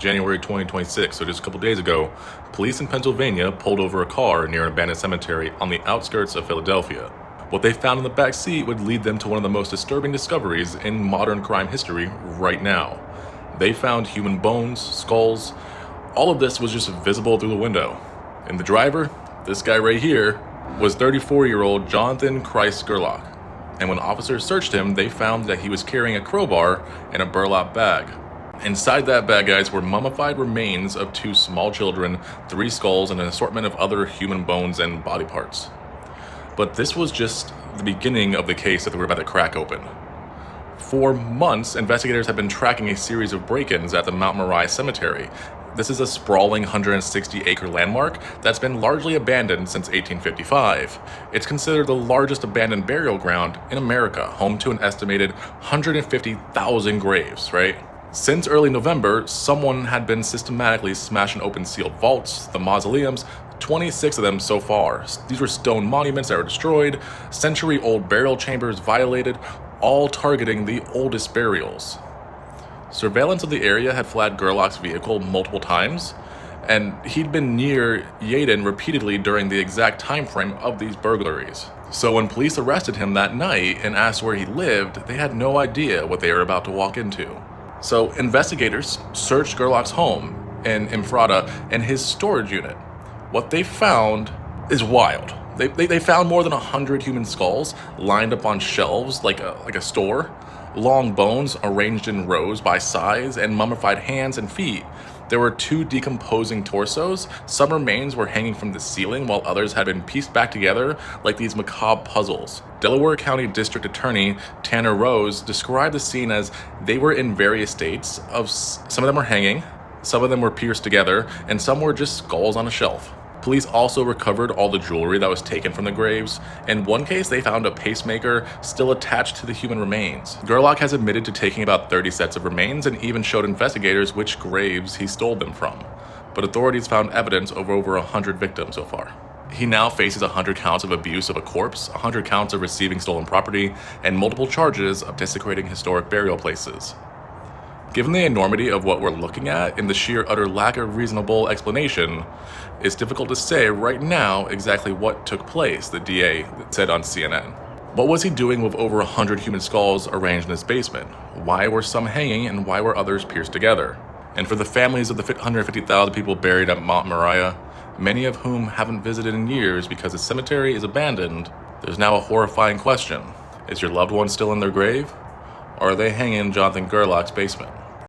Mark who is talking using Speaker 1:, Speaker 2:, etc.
Speaker 1: January 2026, so just a couple days ago, police in Pennsylvania pulled over a car near an abandoned cemetery on the outskirts of Philadelphia. What they found in the back seat would lead them to one of the most disturbing discoveries in modern crime history right now. They found human bones, skulls. All of this was just visible through the window. And the driver, this guy right here, was 34-year-old Jonathan Christ Gerlach. And when officers searched him, they found that he was carrying a crowbar and a burlap bag. Inside that bag, guys, were mummified remains of 2 small children, 3 skulls, and an assortment of other human bones and body parts. But this was just the beginning of the case that they were about to crack open. For months, investigators have been tracking a series of break-ins at the Mount Moriah Cemetery. This is a sprawling 160-acre landmark that's been largely abandoned since 1855. It's considered the largest abandoned burial ground in America, home to an estimated 150,000 graves, right? Since early November, someone had been systematically smashing open sealed vaults, the mausoleums, 26 of them so far. These were stone monuments that were destroyed, century-old burial chambers violated, all targeting the oldest burials. Surveillance of the area had flagged Gerlach's vehicle multiple times, and he'd been near Yaden repeatedly during the exact time frame of these burglaries. So when police arrested him that night and asked where he lived, they had no idea what they were about to walk into. So investigators searched Gerlach's home in Ephrata and his storage unit. What they found is wild. They found more than 100 human skulls lined up on shelves like a store, long bones arranged in rows by size, and mummified hands and feet. There were 2 decomposing torsos. Some remains were hanging from the ceiling, while others had been pieced back together like these macabre puzzles. Delaware County District Attorney Tanner Rose described the scene as they were in various states of some of them were hanging, some of them were pierced together, and some were just skulls on a shelf. Police also recovered all the jewelry that was taken from the graves. In one case, they found a pacemaker still attached to the human remains. Gerlach has admitted to taking about 30 sets of remains and even showed investigators which graves he stole them from. But authorities found evidence of over 100 victims so far. He now faces 100 counts of abuse of a corpse, 100 counts of receiving stolen property, and multiple charges of desecrating historic burial places. Given the enormity of what we're looking at and the sheer utter lack of reasonable explanation, it's difficult to say right now exactly what took place, the DA said on CNN. What was he doing with over 100 human skulls arranged in his basement? Why were some hanging and why were others pierced together? And for the families of the 150,000 people buried at Mount Moriah, many of whom haven't visited in years because the cemetery is abandoned, there's now a horrifying question. Is your loved one still in their grave? Or are they hanging in Jonathan Gerlach's basement?